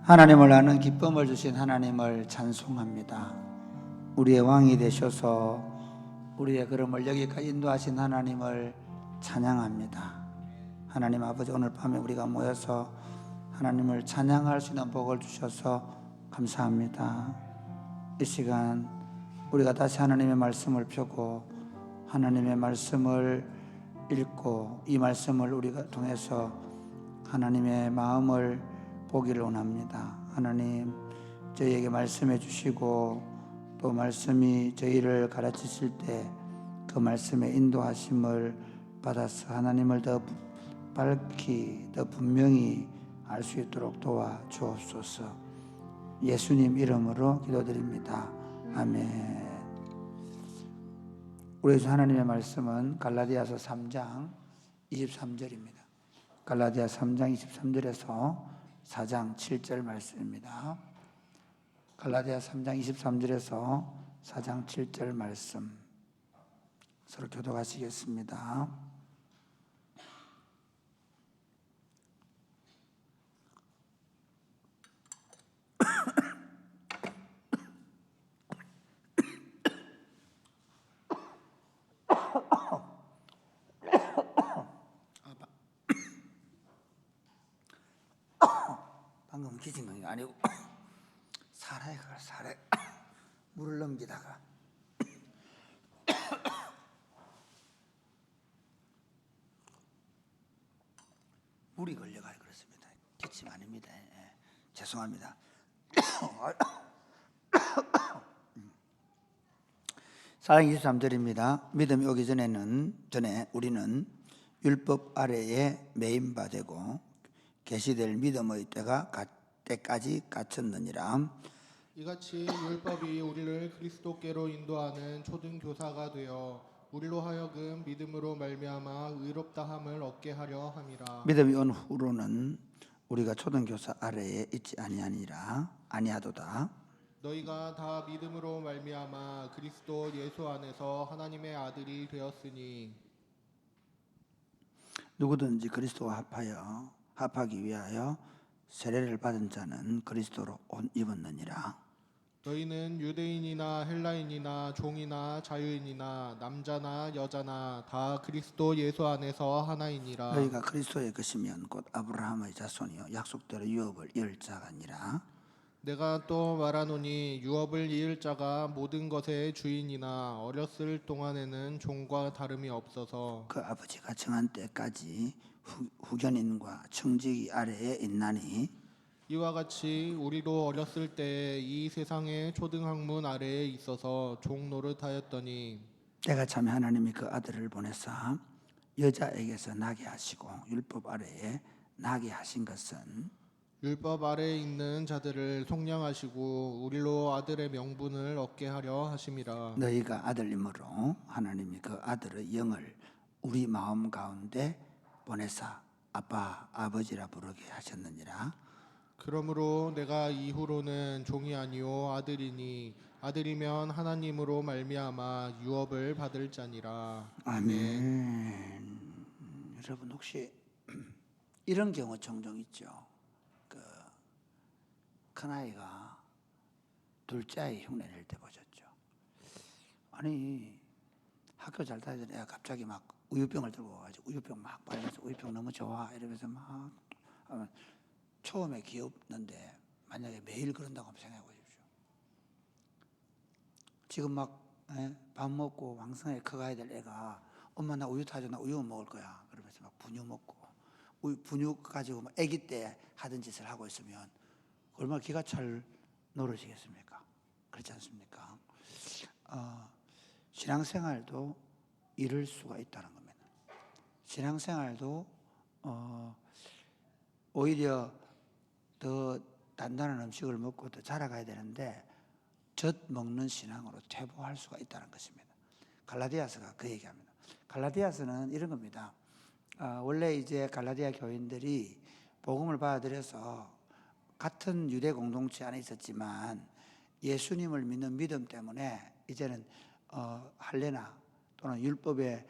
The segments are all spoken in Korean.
하나님을 아는 기쁨을 주신 하나님을 찬송합니다. 우리의 왕이 되셔서 우리의 걸음을 여기까지 인도하신 하나님을 찬양합니다. 하나님 아버지, 오늘 밤에 우리가 모여서 하나님을 찬양할 수 있는 복을 주셔서 감사합니다. 이 시간 우리가 다시 하나님의 말씀을 펴고 하나님의 말씀을 읽고 이 말씀을 우리가 통해서 하나님의 마음을 보기를 원합니다. 하나님, 저희에게 말씀해 주시고 또 말씀이 저희를 가르치실 때 그 말씀의 인도하심을 받아서 하나님을 더 밝히 더 분명히 알 수 있도록 도와 주옵소서. 예수님 이름으로 기도드립니다. 아멘. 우리 하나님의 말씀은 갈라디아서 3장 23절입니다. 갈라디아 3장 23절에서 4장 7절 말씀입니다. 갈라디아 3장 23절에서 4장 7절 말씀 서로 교독하시겠습니다. 방금 기침한 게 아니고 살에 물을 넘기다가 물이 걸려가지고 그렇습니다. 기침 아닙니다. 죄송합니다. 4장 23절입니다. 믿음이 오기 전에 우리는 율법 아래에 매인바 되고 계시될 믿음의 때까지 갇혔느니라. 이같이 율법이 우리를 그리스도께로 인도하는 초등교사가 되어 우리로 하여금 믿음으로 말미암아 의롭다함을 얻게 하려 함이라. 믿음이 온 후로는 우리가 초등교사 아래에 있지 아니하도다. 너희가 다 믿음으로 말미암아 그리스도 예수 안에서 하나님의 아들이 되었으니 누구든지 그리스도와 합하기 위하여 세례를 받은 자는 그리스도로 옷 입었느니라. 너희는 유대인이나 헬라인이나 종이나 자유인이나 남자나 여자나 다 그리스도 예수 안에서 하나이니라. 너희가 그리스도의 것이면 곧 아브라함의 자손이요 약속대로 유업을 이을 자가니라. 내가 또 말하노니 유업을 이을 자가 모든 것의 주인이나 어렸을 동안에는 종과 다름이 없어서 그 아버지가 정한 때까지 후견인과 청지기 아래에 있나니 이와 같이 우리도 어렸을 때 이 세상의 초등학문 아래에 있어서 종 노릇하였더니 때가 참에 하나님이 그 아들을 보내사 여자에게서 나게 하시고 율법 아래에 나게 하신 것은 율법 아래에 있는 자들을 속량하시고 우리로 아들의 명분을 얻게 하려 하심이라. 너희가 아들임으로 하나님이 그 아들의 영을 우리 마음 가운데 보내사 아빠 아버지라 부르게 하셨느니라. 그러므로 내가 이후로는 종이 아니요 아들이니 아들이면 하나님으로 말미암아 유업을 받을 자니라. 아멘. 여러분 혹시 이런 경우 종종 있죠. 큰아이가 둘째 아이 흉내 낼 때 보셨죠. 아니 학교 잘 다니던 애가 갑자기 막 우유병을 들고 와가지고 우유병 막 빨면서 우유병 너무 좋아 이러면서 막 하면 처음에 귀엽는데 만약에 매일 그런다고 한번 생각해 보십시오. 지금 막 밥 먹고 왕성하게 커가야 될 애가 엄마 나 우유 타줘, 나 우유 먹을 거야 그러면서 막 분유 먹고 분유 가지고 막 아기 때 하던 짓을 하고 있으면 얼마나 기가 찰 노릇이겠습니까? 그렇지 않습니까? 신앙생활도 이럴 수가 있다는 겁니다. 신앙생활도 오히려 더 단단한 음식을 먹고 더 자라가야 되는데 젖 먹는 신앙으로 퇴보할 수가 있다는 것입니다. 갈라디아서가 그 얘기합니다. 갈라디아서는 이런 겁니다. 원래 이제 갈라디아 교인들이 복음을 받아들여서 같은 유대 공동체 안에 있었지만 예수님을 믿는 믿음 때문에 이제는 할례나 또는 율법의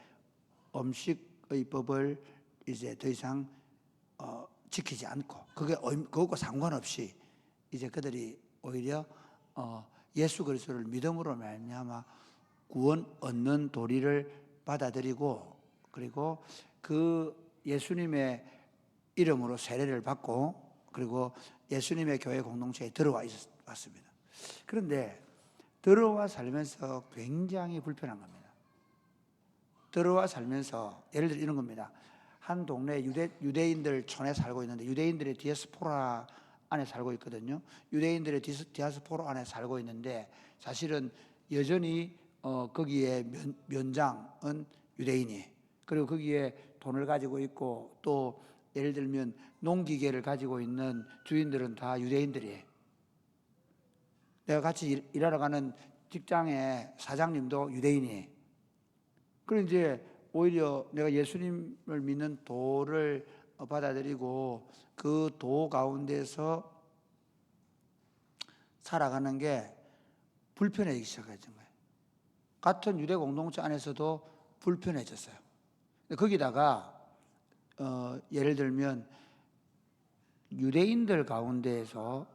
음식의 법을 이제 더 이상 지키지 않고 그것과 상관없이 이제 그들이 오히려 예수 그리스도를 믿음으로 말미암아 구원 얻는 도리를 받아들이고, 그리고 그 예수님의 이름으로 세례를 받고, 그리고 예수님의 교회 공동체에 들어와 있었습니다. 그런데 들어와 살면서 굉장히 불편한 겁니다. 들어와 살면서 예를 들어 이런 겁니다. 한 동네 유대인들 촌에 살고 있는데, 유대인들의 디아스포라 안에 살고 있거든요. 유대인들의 디아스포라 안에 살고 있는데, 사실은 여전히 거기에 면장은 유대인이, 그리고 거기에 돈을 가지고 있고, 또 예를 들면 농기계를 가지고 있는 주인들은 다 유대인들이에요. 내가 같이 일하러 가는 직장의 사장님도 유대인이에요. 그럼 이제 오히려 내가 예수님을 믿는 도를 받아들이고 그 도 가운데서 살아가는 게 불편해지기 시작해진 거예요. 같은 유대 공동체 안에서도 불편해졌어요. 거기다가 예를 들면 유대인들 가운데에서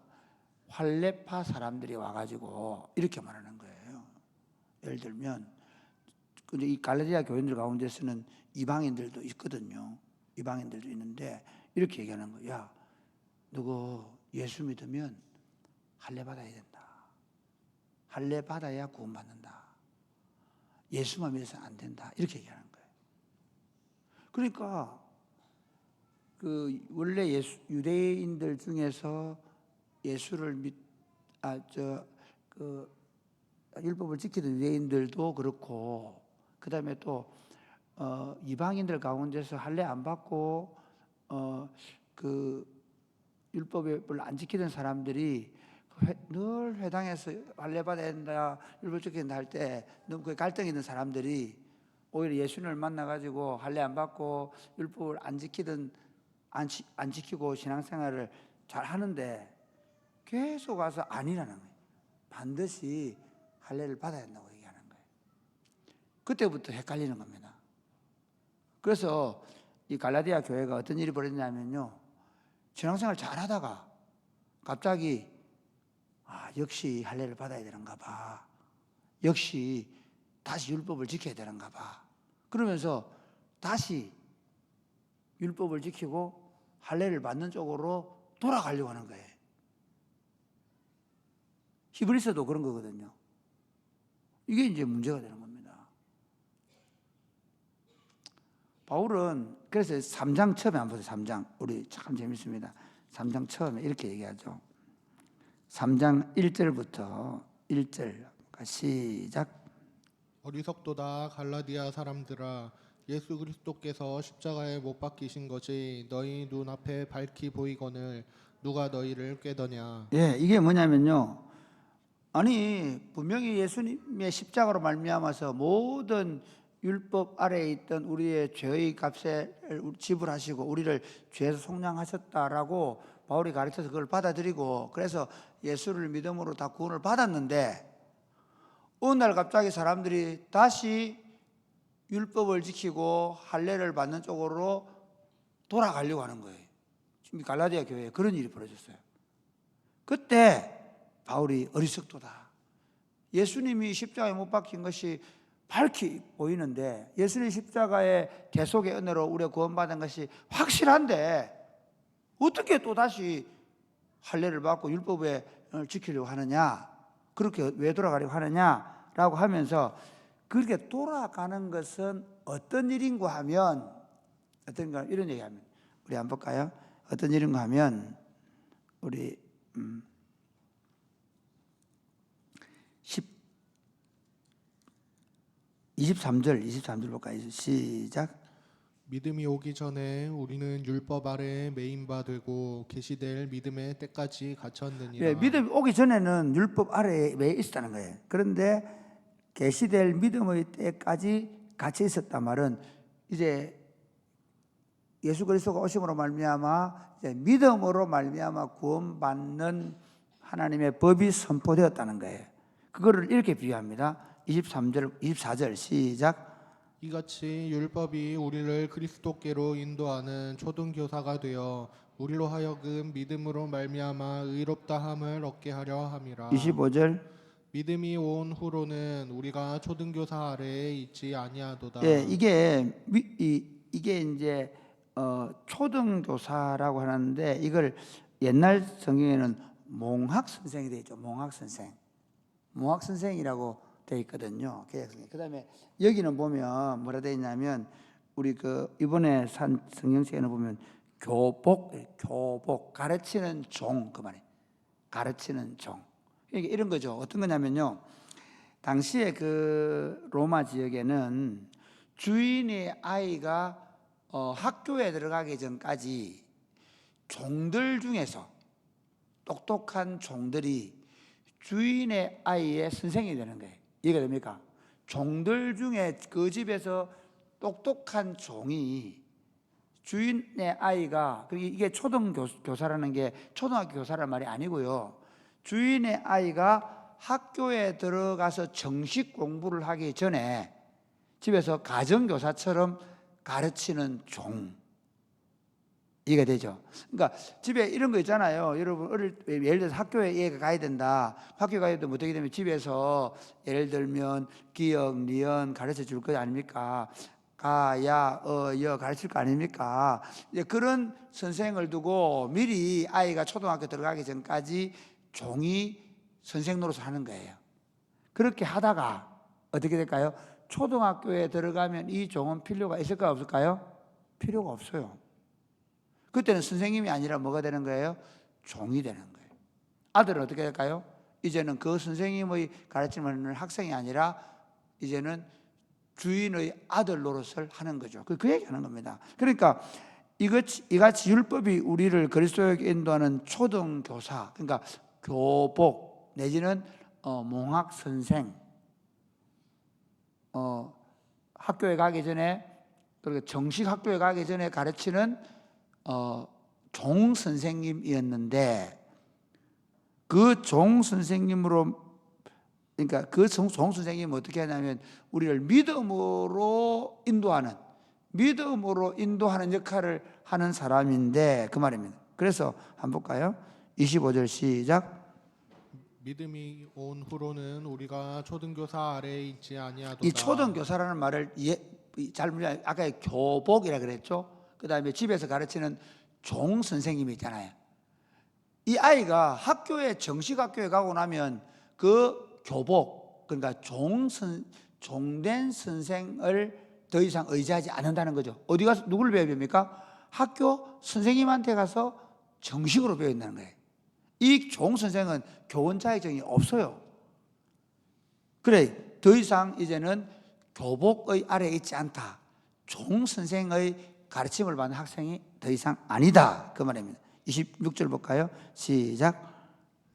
할례파 사람들이 와가지고 이렇게 말하는 거예요. 예를 들면 근데 이 갈라디아 교인들 가운데서는 이방인들도 있거든요. 이방인들도 있는데 이렇게 얘기하는 거야. 야, 너가 예수 믿으면 할례 받아야 된다. 할례 받아야 구원받는다. 예수만 믿어서는 안 된다. 이렇게 얘기하는 거예요. 그러니까 원래 유대인들 중에서 예수를 율법을 지키던 유대인들도 그렇고, 그 다음에 또 이방인들 가운데서 할례 안 받고 율법을 안 지키던 사람들이 늘 회당에서 할례 받아야 된다, 율법 지켜야 된다 할 때 너무 그 갈등이 있는 사람들이 오히려 예수님을 만나가지고 할례 안 받고 율법을 안 지키고 신앙생활을 잘 하는데 계속 와서 아니라는 거예요. 반드시 할례를 받아야 한다고 얘기하는 거예요. 그때부터 헷갈리는 겁니다. 그래서 이 갈라디아 교회가 어떤 일이 벌어졌냐면요, 신앙생활 잘 하다가 갑자기 역시 할례를 받아야 되는가 봐, 역시 다시 율법을 지켜야 되는가 봐, 그러면서 다시 율법을 지키고 할례를 받는 쪽으로 돌아가려고 하는 거예요. 히브리서도 그런 거거든요. 이게 이제 문제가 되는 겁니다. 바울은 그래서 3장 처음에 한번 보세요. 3장 우리 참 재밌습니다. 3장 처음에 이렇게 얘기하죠. 3장 1절부터 1절 시작. 어리석도다 갈라디아 사람들아, 예수 그리스도께서 십자가에 못 박히신 것이 너희 눈앞에 밝히 보이거늘 누가 너희를 꾀더냐. 예, 이게 뭐냐면요, 아니 분명히 예수님의 십자가로 말미암아서 모든 율법 아래에 있던 우리의 죄의 값을 지불하시고 우리를 죄에서 속량하셨다라고 바울이 가르쳐서 그걸 받아들이고, 그래서 예수를 믿음으로 다 구원을 받았는데, 어느 날 갑자기 사람들이 다시 율법을 지키고 할례를 받는 쪽으로 돌아가려고 하는 거예요. 지금 갈라디아 교회에 그런 일이 벌어졌어요. 그때 바울이 어리석도다. 예수님이 십자가에 못 박힌 것이 밝히 보이는데, 예수님 십자가의 대속의 은혜로 우리가 구원받은 것이 확실한데 어떻게 또 다시 할례를 받고 율법에 지키려고 하느냐, 그렇게 왜 돌아가려고 하느냐라고 하면서, 그렇게 돌아가는 것은 어떤 일인가 하면, 이런 얘기하면 우리 한번 볼까요? 어떤 일인가 하면 우리 23절 볼까요? 시작. 믿음이 오기 전에 우리는 율법 아래에 매인 바 되고 계시될 믿음의 때까지 갇혔느니라. 예, 믿음이 오기 전에는 율법 아래에 매여 있었다는 거예요. 그런데 계시될 믿음의 때까지 갇혀 있었단 말은 이제 예수 그리스도가 오심으로 말미암아 이제 믿음으로 말미암아 구원받는 하나님의 법이 선포되었다는 거예요. 그거를 이렇게 비유합니다. 24절 시작. 이같이 율법이 우리를 그리스도께로 인도하는 초등교사가 되어 우리로 하여금 믿음으로 말미암아 의롭다함을 얻게 하려 함이라. 25절. 믿음이 온 후로는 우리가 초등교사 아래에 있지 아니하도다. 예, 이게 이제 초등교사라고 하는데 이걸 옛날 성경에는 몽학 선생이 되어 있죠. 몽학 선생이라고 되어 있거든요. 개혁성경. 그다음에 여기는 보면 뭐라 되어 있냐면 우리 그 이번에 산 성경책에는 보면 교복 가르치는 종, 그 말이에요. 가르치는 종. 이게 이런 거죠. 어떤 거냐면요. 당시에 그 로마 지역에는 주인의 아이가 학교에 들어가기 전까지 종들 중에서 똑똑한 종들이 주인의 아이의 선생이 되는 거예요. 이해가 됩니까? 종들 중에 그 집에서 똑똑한 종이 주인의 아이가, 이게 초등교사라는 게 초등학교 교사라는 말이 아니고요. 주인의 아이가 학교에 들어가서 정식 공부를 하기 전에 집에서 가정교사처럼 가르치는 종. 이해가 되죠? 그러니까 집에 이런 거 있잖아요. 여러분 예를 들어서 학교에 얘가 가야 된다. 학교 가야 되면 어떻게 되면 집에서 예를 들면 기역, 니은 가르쳐 줄 거 아닙니까? 가, 야, 여 가르칠 거 아닙니까? 이제 그런 선생을 두고 미리 아이가 초등학교 들어가기 전까지 종이 선생 노릇을 하는 거예요. 그렇게 하다가 어떻게 될까요? 초등학교에 들어가면 이 종은 필요가 있을까요? 없을까요? 필요가 없어요. 그때는 선생님이 아니라 뭐가 되는 거예요? 종이 되는 거예요. 아들은 어떻게 될까요? 이제는 그 선생님의 가르침을 학생이 아니라 이제는 주인의 아들 노릇을 하는 거죠. 그 얘기하는 겁니다. 그러니까 이같이 율법이 우리를 그리스도에게 인도하는 초등교사, 그러니까 교복 내지는 몽학 선생, 학교에 가기 전에, 그리고 정식 학교에 가기 전에 가르치는 종 선생님이었는데, 그 종 선생님으로, 그러니까 그 종 선생님은 어떻게 하냐면 우리를 믿음으로 인도하는 역할을 하는 사람인데, 그 말입니다. 그래서 한번 볼까요? 25절 시작. 믿음이 온 후로는 우리가 초등교사 아래에 있지 아니하도다. 이 초등교사라는 말을 잘못, 아까 교복이라 그랬죠. 그 다음에 집에서 가르치는 종 선생님이 있잖아요. 이 아이가 정식 학교에 가고 나면 그 교복, 그러니까 종된 선생을 더 이상 의지하지 않는다는 거죠. 어디 가서 누구를 배워야 됩니까? 학교 선생님한테 가서 정식으로 배워야 된다는 거예요. 이 종 선생은 교원 자격증이 없어요. 그래, 더 이상 이제는 교복의 아래에 있지 않다. 종 선생의 가르침을 받는 학생이 더 이상 아니다. 그 말입니다. 26절 볼까요? 시작.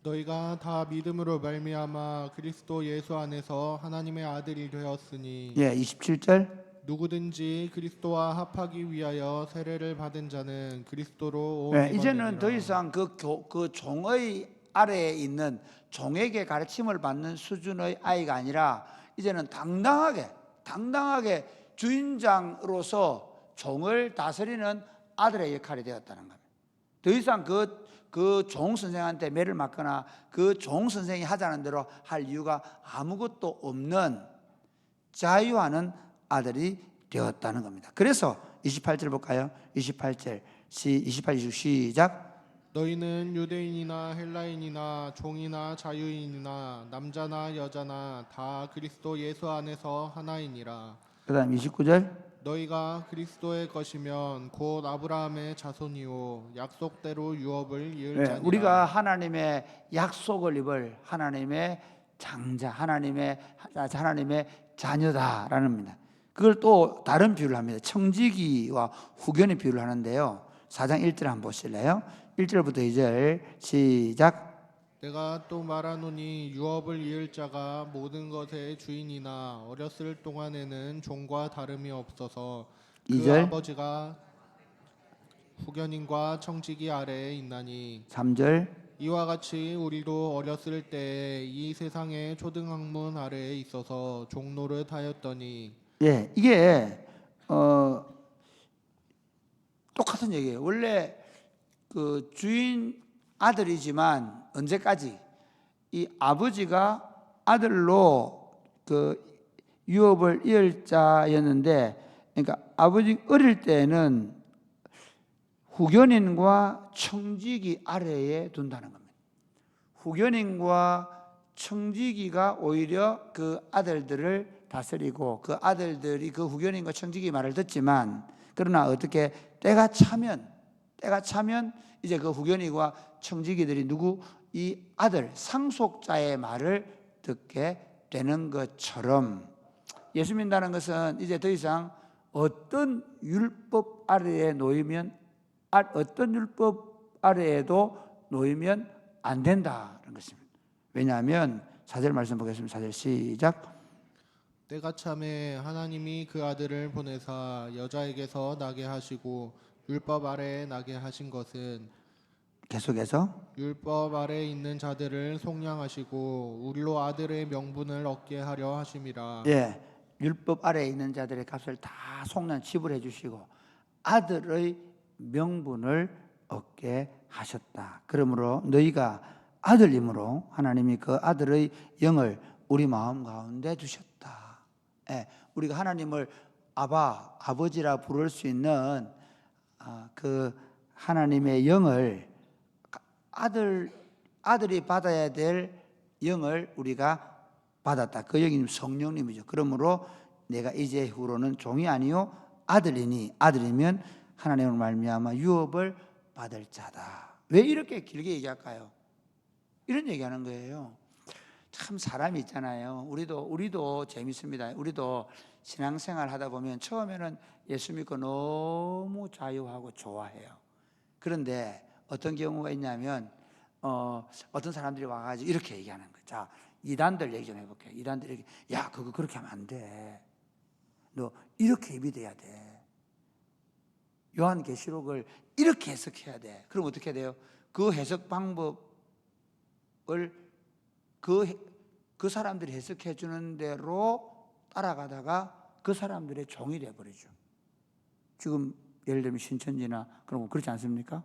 너희가 다 믿음으로 말미암아 그리스도 예수 안에서 하나님의 아들이 되었으니. 예, 27절. 누구든지 그리스도와 합하기 위하여 세례를 받은 자는 그리스도로 네, 이제는 더 이상 그 종의 아래에 있는 종에게 가르침을 받는 수준의 아이가 아니라 이제는 당당하게 주인장으로서 종을 다스리는 아들의 역할이 되었다는 겁니다. 더 이상 그 종 선생한테 매를 맞거나 그 종 선생이 하자는 대로 할 이유가 아무것도 없는 자유하는 아들이 되었다는 겁니다. 그래서 28절 볼까요? 28절 시작. 너희는 유대인이나 헬라인이나 종이나 자유인이나 남자나 여자나 다 그리스도 예수 안에서 하나이니라. 그 다음 29절. 너희가 그리스도의 것이면 곧 아브라함의 자손이요 약속대로 유업을 이을 자니라. 우리가 하나님의 약속을 입을 하나님의 장자, 하나님의 자녀다라는 겁니다. 그걸 또 다른 비유를 합니다. 청지기와 후견의 비유를 하는데요. 4장 1절 한번 보실래요? 1절부터 2절 시작. 내가 또 말하노니 유업을 이을 자가 모든 것의 주인이나 어렸을 동안에는 종과 다름이 없어서 그 2절. 아버지가 후견인과 청지기 아래에 있나니. 3절. 이와 같이 우리도 어렸을 때 이 세상의 초등학문 아래에 있어서 종노릇 하였더니 예, 이게 똑같은 얘기예요. 원래 그 주인 아들이지만 언제까지 이 아버지가 아들로 그 유업을 이을 자였는데, 그러니까 아버지 어릴 때는 후견인과 청지기 아래에 둔다는 겁니다. 후견인과 청지기가 오히려 그 아들들을 다스리고, 그 아들들이 그 후견인과 청지기 말을 듣지만, 그러나 어떻게 때가 차면 이제 그 후견인과 청지기들이 이 아들 상속자의 말을 듣게 되는 것처럼, 예수 믿는다는 것은 이제 더 이상 어떤 율법 아래에 놓이면, 어떤 율법 아래에도 놓이면 안 된다는 것입니다. 왜냐하면 4절 말씀 보겠습니다. 4절 시작. 때가 참에 하나님이 그 아들을 보내사 여자에게서 나게 하시고 율법 아래에 나게 하신 것은 계속해서 율법 아래에 있는 자들을 속량하시고 우리로 아들의 명분을 얻게 하려 하심이라. 예, 율법 아래에 있는 자들의 값을 다 속량 지불해 주시고 아들의 명분을 얻게 하셨다. 그러므로 너희가 아들임으로 하나님이 그 아들의 영을 우리 마음 가운데 두셨다. 예, 우리가 하나님을 아버지라 부를 수 있는 그 하나님의 영을, 아들이 받아야 될 영을 우리가 받았다. 그 영이 성령님이죠. 그러므로 내가 이제 후로는 종이 아니요 아들이니, 아들이면 하나님을 말미암아 유업을 받을 자다. 왜 이렇게 길게 얘기할까요? 이런 얘기하는 거예요. 참 사람이 있잖아요. 우리도 재밌습니다. 우리도 신앙생활 하다 보면 처음에는 예수 믿고 너무 자유하고 좋아해요. 그런데 어떤 경우가 있냐면 어떤 사람들이 와가지고 이렇게 얘기하는 거예요. 자, 이단들 얘기 좀 해볼게요. 이단들 얘기, 야 그거 그렇게 하면 안 돼. 너 이렇게 믿어야 돼. 요한계시록을 이렇게 해석해야 돼. 그럼 어떻게 돼요? 그 해석 방법을 그 사람들이 해석해 주는 대로 따라가다가 그 사람들의 종이 돼버리죠. 지금 예를 들면 신천지나 그런 거 그렇지 않습니까?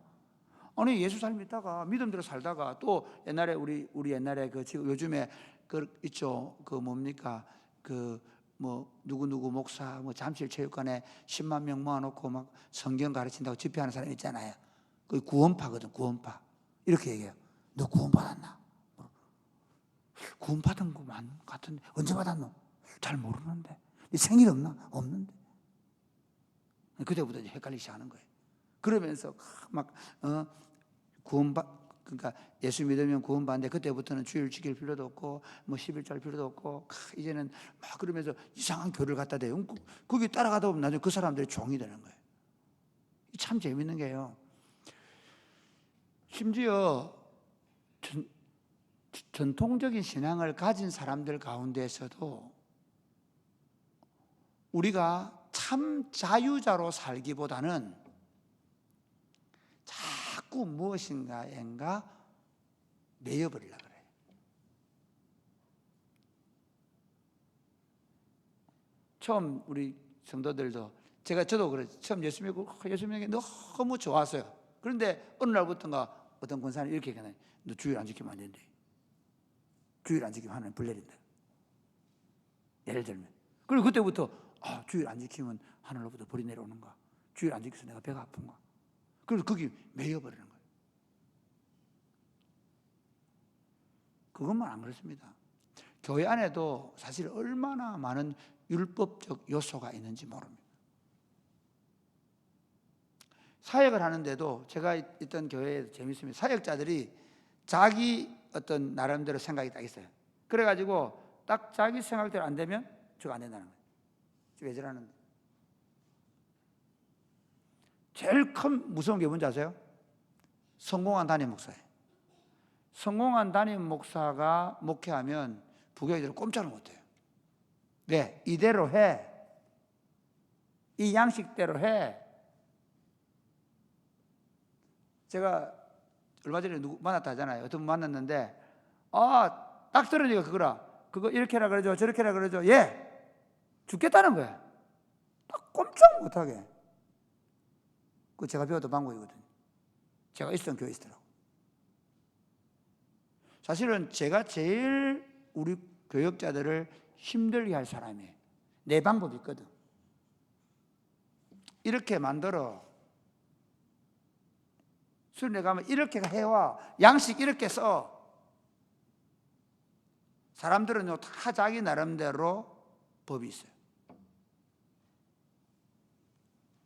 아니 예수 잘 믿다가 믿음대로 살다가 또 옛날에 우리 옛날에 그 지금 요즘에 그 있죠. 그 뭡니까? 그 뭐 누구 목사 뭐 잠실 체육관에 10만 명 모아놓고 막 성경 가르친다고 집회하는 사람 있잖아요. 그 구원파거든. 구원파. 이렇게 얘기해요. 너 구원 받았나? 구원 받은 것만 같은데 언제 받았노? 잘 모르는데. 네 생일 없나? 없는데. 그때부터 이제 헷갈리기 시작하는 거예요. 그러면서 막 그러니까 예수 믿으면 구원받는데 그때부터는 주일 지킬 필요도 없고 뭐 11조 할 필요도 없고 이제는 막 그러면서 이상한 교를 갖다 대요. 거기 따라가다 보면 나중에 그 사람들이 종이 되는 거예요. 참 재밌는 게요. 심지어 전통적인 신앙을 가진 사람들 가운데서도 우리가 참 자유자로 살기보다는 자꾸 무엇인가엔가 매여버리려고 그래요. 처음 우리 성도들도 저도 그랬어요. 처음 예수 믿고 예수 믿는 게 너무 좋았어요. 그런데 어느 날부터인가 어떤 권사님이 이렇게 얘기하네. 너 주일 안 지키면 안 된대. 주일 안 지키면 하나님 불 내린다. 예를 들면. 그리고 그때부터 주일 안 지키면 하늘로부터 불이 내려오는가? 주일 안 지켜서 내가 배가 아픈가? 그래서 거기 매여버리는 거예요. 그것만 안 그렇습니다. 교회 안에도 사실 얼마나 많은 율법적 요소가 있는지 모릅니다. 사역을 하는데도 제가 있던 교회에도 재밌습니다. 사역자들이 자기 어떤 나름대로 생각이 딱 있어요. 그래가지고 딱 자기 생각대로 안 되면 저거 안 된다는 거예요. 왜 저러는데? 제일 큰 무서운 게 뭔지 아세요? 성공한 담임 목사예요. 성공한 담임 목사가 목회하면 부교회들은 꼼짝을 못해요. 왜? 이대로 해. 이 양식대로 해. 제가 얼마 전에 누구 만났다 하잖아요. 어떤 분 만났는데 딱 들으니까 그거 이렇게 해라 그러죠. 저렇게 해라 그러죠. 예. 죽겠다는 거야. 꼼짝 못하게. 그 제가 배웠던 방법이거든요. 제가 있었던 교회에 있더라고. 사실은 제가 제일 우리 교역자들을 힘들게 할 사람이에요. 내 방법이 있거든. 이렇게 만들어. 수련회 가면 이렇게 해와. 양식 이렇게 써. 사람들은요, 다 자기 나름대로 법이 있어요.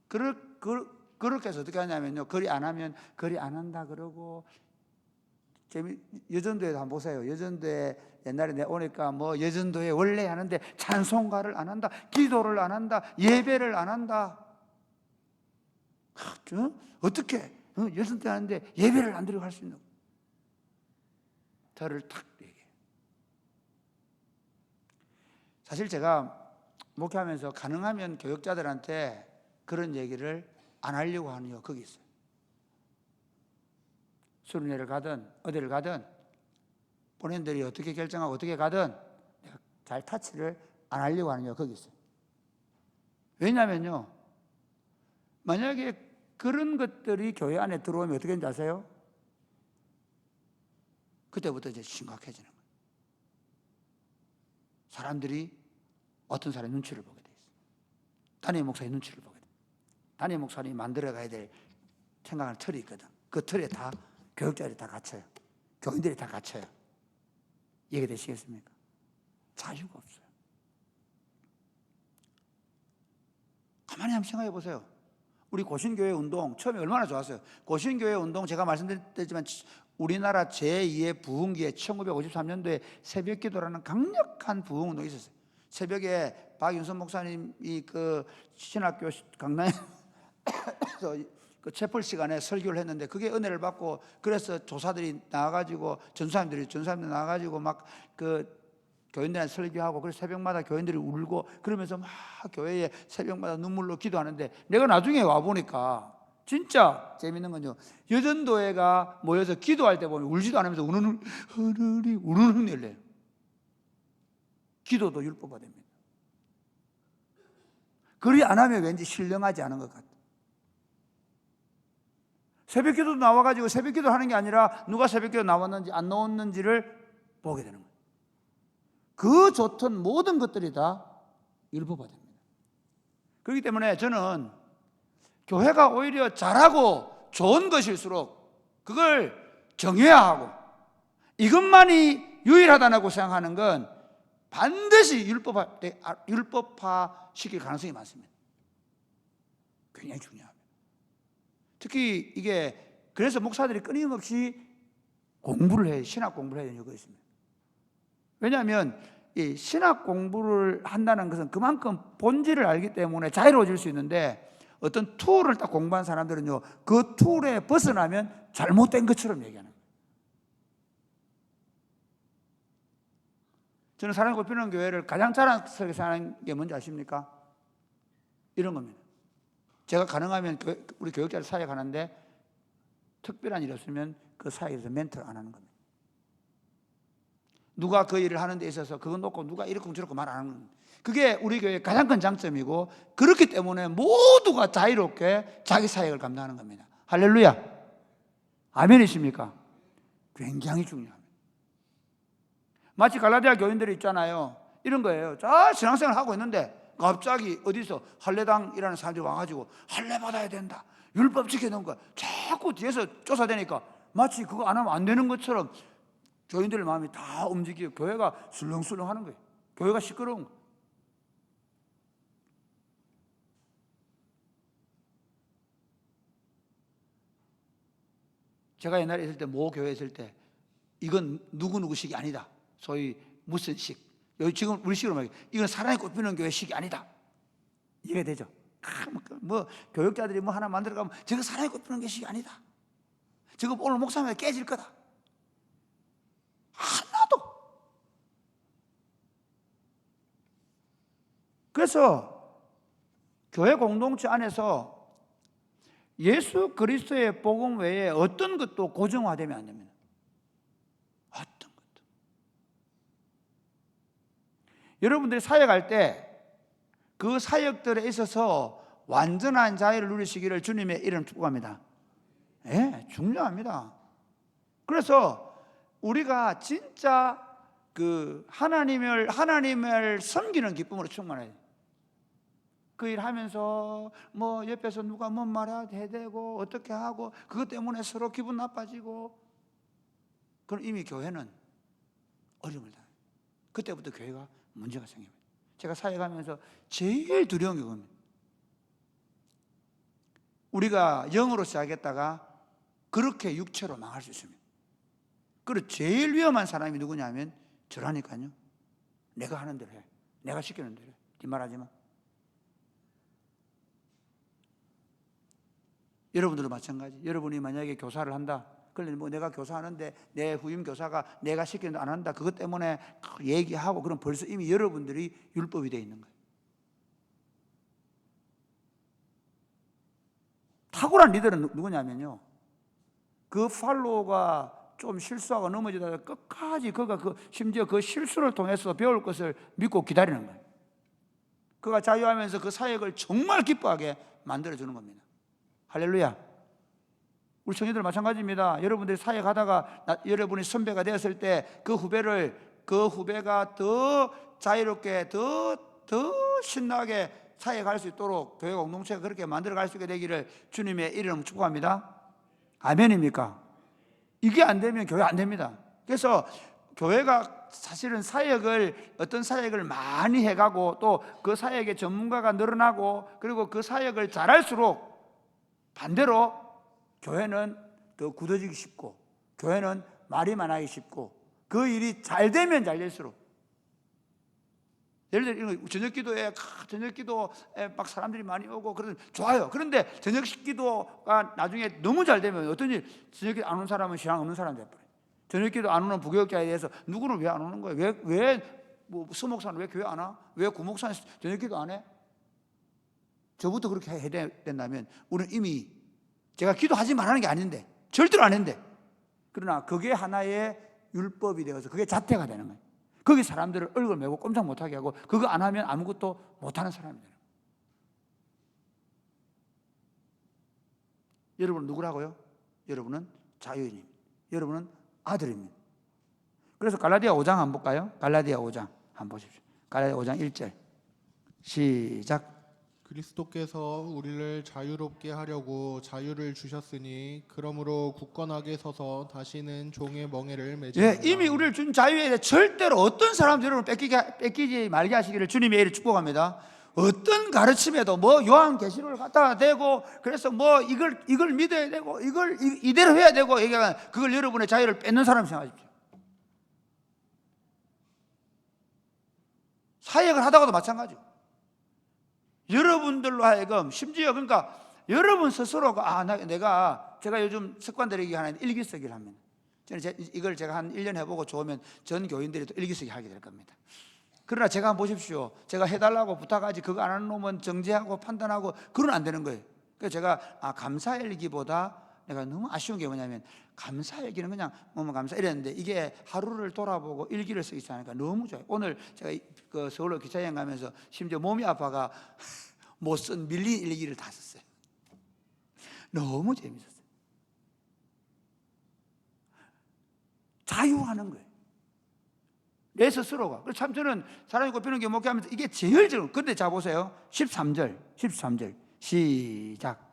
그렇게 해서 어떻게 하냐면요, 거리 안 하면 거리 안 한다 그러고, 여전도에도 한번 보세요. 여전도에 옛날에 내가 오니까 뭐 여전도에 원래 하는데 찬송가를 안 한다, 기도를 안 한다, 예배를 안 한다. 어떻게 여전도에 하는데 예배를 안 드리고 할 수 있는? 저를 탁 얘기해. 사실 제가 목회하면서 가능하면 교역자들한테 그런 얘기를 안 하려고 하는 이유가 거기 있어요. 수련회를 가든 어디를 가든 본인들이 어떻게 결정하고 어떻게 가든 내가 잘 타치를 안 하려고 하는 이유가 거기 있어요. 왜냐하면요, 만약에 그런 것들이 교회 안에 들어오면 어떻게 되는지 아세요? 그때부터 이제 심각해지는 거예요. 사람들이 어떤 사람의 눈치를 보게 돼 있어요. 담임 목사의 눈치를 보게 돼. 담임 목사님이 만들어가야 될 생각하는 틀이 있거든. 그 틀에 다 교육자들이 다 갇혀요. 교인들이 다 갇혀요. 이해되시겠습니까? 자유가 없어요. 가만히 한번 생각해 보세요. 우리 고신교회 운동 처음에 얼마나 좋았어요. 고신교회 운동 제가 말씀드렸지만 우리나라 제2의 부흥기에 1953년도에 새벽기도라는 강력한 부흥운동이 있었어요. 새벽에 박윤선 목사님이 그 신학교 강남에서 그 채플 시간에 설교를 했는데 그게 은혜를 받고, 그래서 조사들이 나와가지고 전사님들이 나와가지고 막 그 교인들한테 설교하고, 그래서 새벽마다 교인들이 울고 그러면서 막 교회에 새벽마다 눈물로 기도하는데, 내가 나중에 와 보니까 진짜 재밌는 건요, 여전도회가 모여서 기도할 때 보면 울지도 않으면서 우는 흥을 내요. 기도도 율법화 됩니다. 그리 안 하면 왠지 신령하지 않은 것 같아요. 새벽기도 나와가지고 새벽기도 하는 게 아니라 누가 새벽기도 나왔는지 안 나왔는지를 보게 되는 거예요. 그 좋던 모든 것들이 다 율법화됩니다. 그렇기 때문에 저는 교회가 오히려 잘하고 좋은 것일수록 그걸 정해야 하고, 이것만이 유일하다고 생각하는 건 반드시 율법화 시킬 가능성이 많습니다. 굉장히 중요합니다. 특히 이게 그래서 목사들이 끊임없이 공부를 해요. 신학 공부를 해야 되는 이유가 있습니다. 왜냐하면 이 신학 공부를 한다는 것은 그만큼 본질을 알기 때문에 자유로워질 수 있는데, 어떤 툴을 딱 공부한 사람들은요, 그 툴에 벗어나면 잘못된 것처럼 얘기하는 거예요. 저는 사랑의 꽃피우는 교회를 가장 자랑스럽게 생각하는 게 뭔지 아십니까? 이런 겁니다. 제가 가능하면 우리 교육자들 사회에 가는데 특별한 일이 없으면 그 사회에서 멘트를 안 하는 겁니다. 누가 그 일을 하는 데 있어서 그거 놓고 누가 이렇고 저렇고 말 안 하는 겁니다. 그게 우리 교회의 가장 큰 장점이고, 그렇기 때문에 모두가 자유롭게 자기 사역을 감당하는 겁니다. 할렐루야. 아멘이십니까? 굉장히 중요합니다. 마치 갈라디아 교인들이 있잖아요. 이런 거예요. 자, 신앙생활 하고 있는데 갑자기 어디서 할례당이라는 사람들이 와가지고 할례 받아야 된다, 율법 지켜야 되는 거야. 자꾸 뒤에서 쫓아대니까 마치 그거 안 하면 안 되는 것처럼 교인들의 마음이 다 움직이고 교회가 술렁술렁 하는 거예요. 교회가 시끄러운 거예요. 제가 옛날에 있을 때, 모 교회에 있을 때, 이건 누구누구식이 아니다, 소위 무슨 식, 여기 지금 우리 식으로 말해, 이건 사랑의 꽃피우는 교회 식이 아니다, 이해가 되죠? 뭐 교육자들이 뭐 하나 만들어가면 저거 사랑의 꽃피우는 교회 식이 아니다, 저거 오늘 목사님한테 깨질 거다, 하나도. 그래서 교회 공동체 안에서 예수 그리스도의 복음 외에 어떤 것도 고정화되면 안 됩니다. 어떤 것도. 여러분들이 사역할 때 그 사역들에 있어서 완전한 자유를 누리시기를 주님의 이름 축복합니다. 예, 중요합니다. 그래서 우리가 진짜 그 하나님을 섬기는 기쁨으로 충만해야 돼요. 그 일 하면서 뭐 옆에서 누가 뭔 말해야 되고 어떻게 하고 그것 때문에 서로 기분 나빠지고, 그럼 이미 교회는 어려움을 당해요. 그때부터 교회가 문제가 생깁니다. 제가 사역하면서 제일 두려운 게 그겁니다. 우리가 영으로 시작했다가 그렇게 육체로 망할 수 있습니다. 그리고 제일 위험한 사람이 누구냐면 저라니까요. 내가 하는 대로 해. 내가 시키는 대로 해. 뒷말하지 마. 여러분들도 마찬가지. 여러분이 만약에 교사를 한다. 그러면 뭐 내가 교사하는데 내 후임 교사가 내가 시키는 대로 안 한다. 그것 때문에 얘기하고, 그럼 벌써 이미 여러분들이 율법이 되어 있는 거예요. 탁월한 리더는 누구냐면요, 그 팔로워가 좀 실수하고 넘어지다가 끝까지 그가 심지어 그 실수를 통해서 배울 것을 믿고 기다리는 거예요. 그가 자유하면서 그 사역을 정말 기뻐하게 만들어주는 겁니다. 할렐루야. 우리 청년들 마찬가지입니다. 여러분들이 사역하다가 여러분이 선배가 되었을 때 그 후배가 더 자유롭게 더 신나게 사역할 수 있도록 교회 공동체가 그렇게 만들어갈 수 있게 되기를 주님의 이름 축복합니다. 아멘입니까? 이게 안 되면 교회 안 됩니다. 그래서 교회가 사실은 어떤 사역을 많이 해가고 또 그 사역의 전문가가 늘어나고 그리고 그 사역을 잘할수록 반대로 교회는 더 굳어지기 쉽고 교회는 말이 많아지기 쉽고 그 일이 잘 되면 잘 될수록, 예를 들어 이런 저녁 기도에 막 사람들이 많이 오고 그러면 좋아요. 그런데 저녁 기도가 나중에 너무 잘 되면 어떤 일, 저녁 기도 안 오는 사람은 신앙 없는 사람 돼버려요. 저녁 기도 안 오는 부교육자에 대해서 누구는 왜 안 오는 거예요? 뭐 서목사는 왜 교회 안 와? 왜 구목사는 저녁 기도 안 해? 저부터 그렇게 해야 된다면 우리는 이미, 제가 기도하지 말라는 게 아닌데 절대로 안 했는데, 그러나 그게 하나의 율법이 되어서 그게 자태가 되는 거예요. 거기 사람들을 얼굴 메고 꼼짝 못하게 하고 그거 안 하면 아무것도 못하는 사람이 되는 거예요. 여러분은 누구라고요? 여러분은 자유인입니다. 여러분은 아들입니다. 그래서 갈라디아 5장 한번 볼까요? 갈라디아 5장 한번 보십시오. 갈라디아 5장 1절 시작. 그리스도께서 우리를 자유롭게 하려고 자유를 주셨으니 그러므로 굳건하게 서서 다시는 종의 멍에를 매지 말라. 이미 우리를 준 자유에 대해 절대로 어떤 사람도 여러분 뺏기지 말게 하시기를 주님의 이름으로 축복합니다. 어떤 가르침에도 뭐 요한계시록을 갖다가 대고 그래서 뭐 이걸 믿어야 되고 이걸 이대로 해야 되고 얘기하면 그걸 여러분의 자유를 뺏는 사람 생각하십시오. 사역을 하다가도 마찬가지고 여러분들로 하여금 심지어 그러니까 여러분 스스로가 제가 요즘 습관들이 하나는 일기쓰기를 합니다. 이걸 제가 한 1년 해보고 좋으면 전 교인들이 또 일기쓰기 하게 될 겁니다. 그러나 제가 한번 보십시오. 제가 해달라고 부탁하지 그거 안 하는 놈은 정죄하고 판단하고 그러면 안 되는 거예요. 그래서 제가 감사일기보다 내가 너무 아쉬운 게 뭐냐면 감사일기는 그냥 뭐뭐 감사 이랬는데 이게 하루를 돌아보고 일기를 쓰기 시작하니까 너무 좋아요. 오늘 제가 그 서울로 기차여행 가면서 심지어 몸이 아파가 못 쓴 밀린 일기를 다 썼어요. 너무 재밌었어요. 자유하는 거예요. 내 스스로가. 그래서 참 저는 사람이 꼽히는 게 목회하면서 이게 제일 좋은. 그런데 자 보세요. 13절 시작.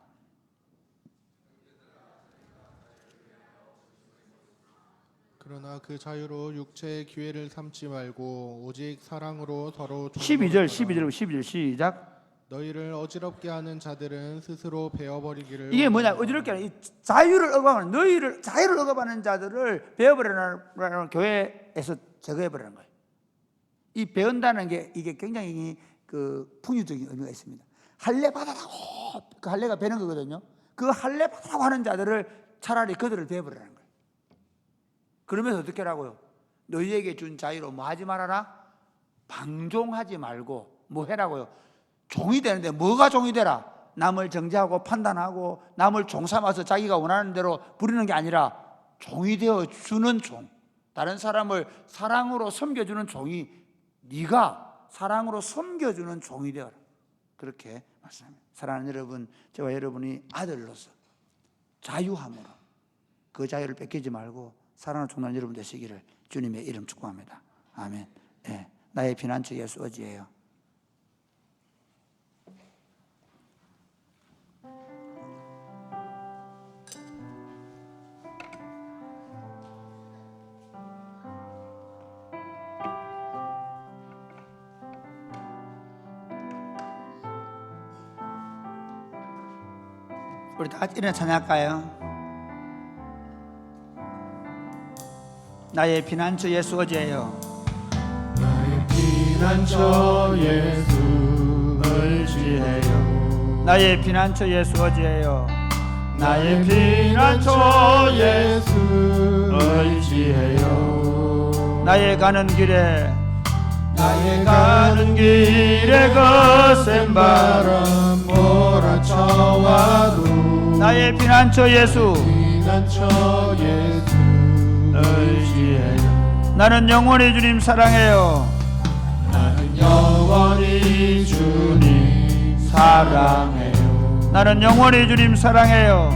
그러나 그 자유로 육체의 기회를 삼지 말고 오직 사랑으로 서로 12절 시작. 너희를 어지럽게 하는 자들은 스스로 베어버리기를. 이게 뭐냐? 어지럽게 하는 자유를 억압하는 자유를 억압하는 자들을 베어버리라는 교회에서 제거해버리는 거예요. 이 배운다는 게 이게 굉장히 그 풍유적인 의미가 있습니다. 할례 받아라고 그 할례가 배는 거거든요. 그 할례 받아라고 하는 자들을 차라리 그들을 베어버리라는 거예요. 그러면서 어떻게 하라고요? 너희에게 준 자유로 뭐 하지 말아라? 방종하지 말고 뭐 해라고요? 종이 되는데 뭐가 종이 되라? 남을 정죄하고 판단하고 남을 종 삼아서 자기가 원하는 대로 부리는 게 아니라 종이 되어 주는 종, 다른 사람을 사랑으로 섬겨주는 종이, 네가 사랑으로 섬겨주는 종이 되어라. 그렇게 말씀합니다. 사랑하는 여러분, 저와 여러분이 아들로서 자유함으로 그 자유를 뺏기지 말고 사랑하는 총단 여러분 되시기를 주님의 이름 축복합니다. 아멘. 네, 나의 피난처 예수 어지예요. 우리 다 같이 일어나 찬양할까요? 나의 피난처 예수 어지예요. 나의 피난처 예수 의지해요. 나의 피난처 예수 어지예요. 나의 피난처 예수 의지해요. 나의 가는 길에 거센 바람 몰아쳐와도 나의 피난처 예수 피난처 예수 의지해요. 나는 영원히 주님 사랑해요. 나는 영원히 주님 사랑해요. 나는 영원히 주님 사랑해요.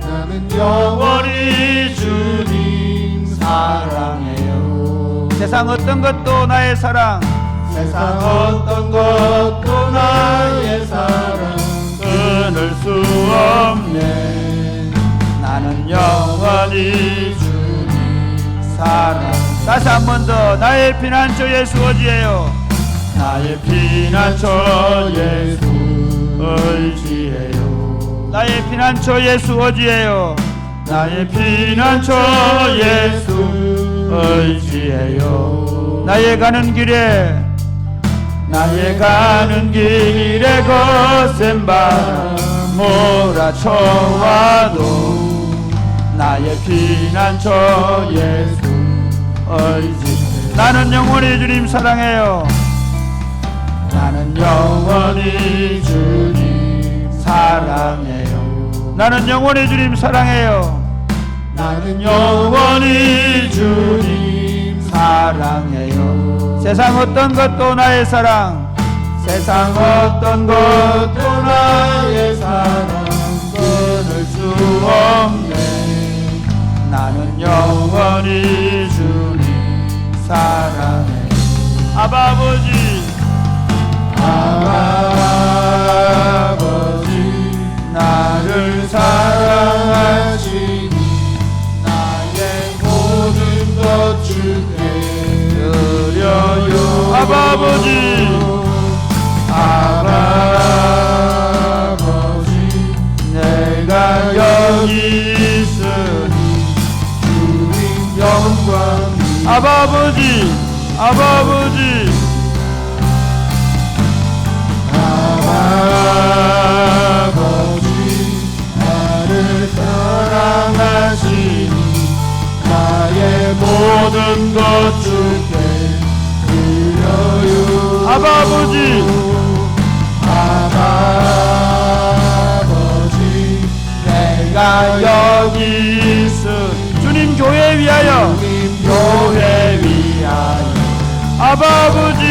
나는 영원히 주님 사랑해요. 세상 어떤 것도 나의 사랑, 세상 어떤 것도 나의 사랑 끊을 수 없네. 나는 영원히 주님 사랑. 다시 한 번 더. 나의 피난처 예수 어지예요. 나의 피난처 예수 의지해요. 나의 피난처 예수 어지예요. 나의 피난처 예수 의지해요. 나의 가는 길에 거센 바람 몰아쳐와도 나의 피난처 예수 의지해요. 나는 영원히 주님 사랑해요. 나는 영원히 주님 사랑해요. 나는 영원히 주님 사랑해요. 나는 영원히 주님 사랑해요. 세상 어떤 것도 나의 사랑, 세상 어떤 것도 나의 사랑 끊을 수 없네. 나는 영원히 주님 사랑해요. 아바 아버지, 아버지 나를 사랑하시니 나의 모든 것 주께 드려요. 아바 아버지, 아버지 내가 여기 있으니 주님 영광. 아바 아버지, 아바 아버지, 아버지 나를 사랑하시니 나의 모든 것 주께 드려요. 아바 아버지, 아버지 내가 여기 있으니 주님 교회 위하여, 주님 교회 위하여. 아바 아버지,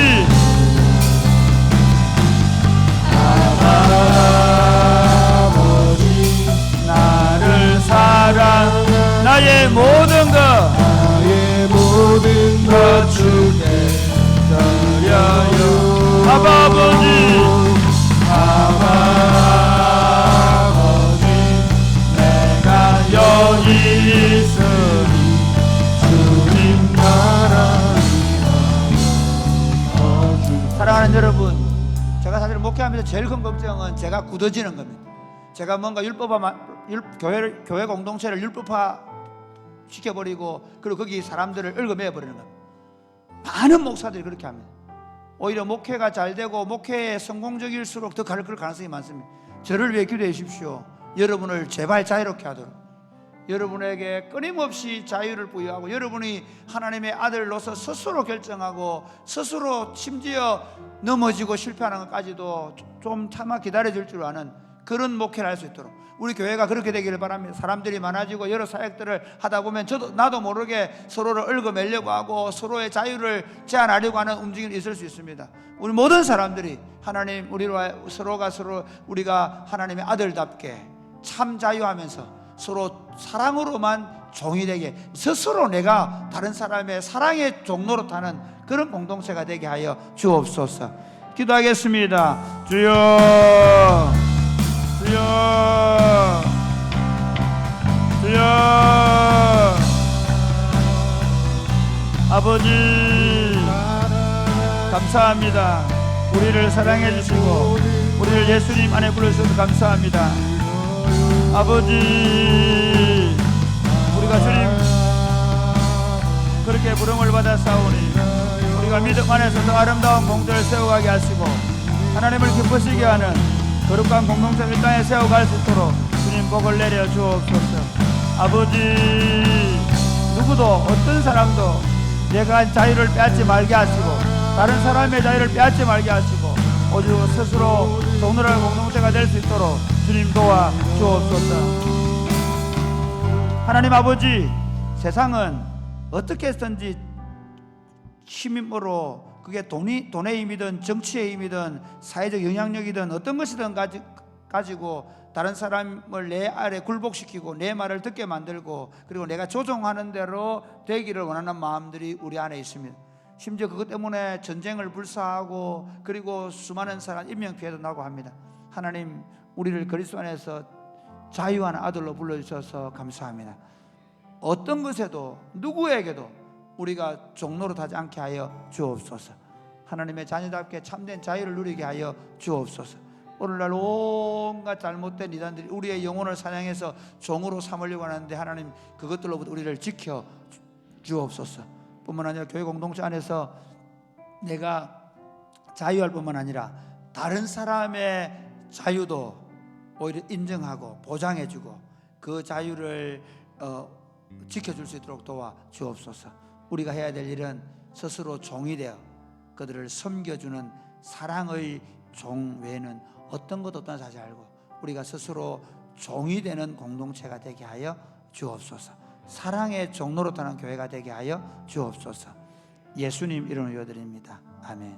아버지 나를 사랑, 나의 모든 것, 나의 모든 것 주께 드려요. 아바 아버지, 아버지 내가 여기 있으니 주님 나라를 사랑하는 여러분, 제가 사실 목회하면서 제일 큰 걱정은 제가 굳어지는 겁니다. 제가 뭔가 교회 공동체를 율법화 시켜버리고 그리고 거기 사람들을 얽어매어 버리는 겁니다. 많은 목사들이 그렇게 합니다. 오히려 목회가 잘 되고 목회에 성공적일수록 더 가르칠 가능성이 많습니다. 저를 위해 기도해 주십시오. 여러분을 제발 자유롭게 하도록, 여러분에게 끊임없이 자유를 부여하고 여러분이 하나님의 아들로서 스스로 결정하고 스스로 심지어 넘어지고 실패하는 것까지도 좀 참아 기다려줄 줄 아는 그런 목회를 할 수 있도록 우리 교회가 그렇게 되기를 바랍니다. 사람들이 많아지고 여러 사역들을 하다 보면 나도 모르게 서로를 얽어매려고 하고 서로의 자유를 제한하려고 하는 움직임이 있을 수 있습니다. 우리 모든 사람들이 하나님 우리와 서로가 우리가 하나님의 아들답게 참 자유하면서 서로 사랑으로만 종이 되게 스스로 내가 다른 사람의 사랑의 종로로 타는 그런 공동체가 되게 하여 주옵소서. 기도하겠습니다. 주여, 주여, 주여. 아버지 감사합니다. 우리를 사랑해 주시고 우리를 예수님 안에 불러주셔서 감사합니다. 아버지 우리가 주님 그렇게 부름을 받아 싸우니 우리가 믿음 안에서 더 아름다운 공들을 세워가게 하시고 하나님을 기쁘시게 하는 거룩한 공동체 이 땅에 세워갈 수 있도록 주님 복을 내려 주옵소서. 아버지 누구도 어떤 사람도 내가 자유를 빼앗지 말게 하시고 다른 사람의 자유를 빼앗지 말게 하시고 오직 스스로 동일한 공동체가 될 수 있도록 주님 도와 주옵소서. 하나님 아버지 세상은 어떻게 해서든지 힘으로 그게 돈의 힘이든 정치의 힘이든 사회적 영향력이든 어떤 것이든 가지고 다른 사람을 내 아래 굴복시키고 내 말을 듣게 만들고 그리고 내가 조종하는 대로 되기를 원하는 마음들이 우리 안에 있습니다. 심지어 그것 때문에 전쟁을 불사하고 그리고 수많은 사람 인명피해도 나고 합니다. 하나님 우리를 그리스도 안에서 자유한 아들로 불러주셔서 감사합니다. 어떤 것에도 누구에게도 우리가 종노릇하지 않게 하여 주옵소서. 하나님의 자녀답게 참된 자유를 누리게 하여 주옵소서. 오늘날 온갖 잘못된 이단들이 우리의 영혼을 사냥해서 종으로 삼으려고 하는데 하나님 그것들로부터 우리를 지켜 주옵소서. 뿐만 아니라 교회 공동체 안에서 내가 자유할 뿐만 아니라 다른 사람의 자유도 오히려 인정하고 보장해주고 그 자유를 지켜줄 수 있도록 도와 주옵소서. 우리가 해야 될 일은 스스로 종이 되어 그들을 섬겨주는 사랑의 종 외에는 어떤 것도 없다는 사실 알고 우리가 스스로 종이 되는 공동체가 되게 하여 주옵소서. 사랑의 종로로 타는 교회가 되게 하여 주옵소서. 예수님 이름으로 기도드립니다. 아멘.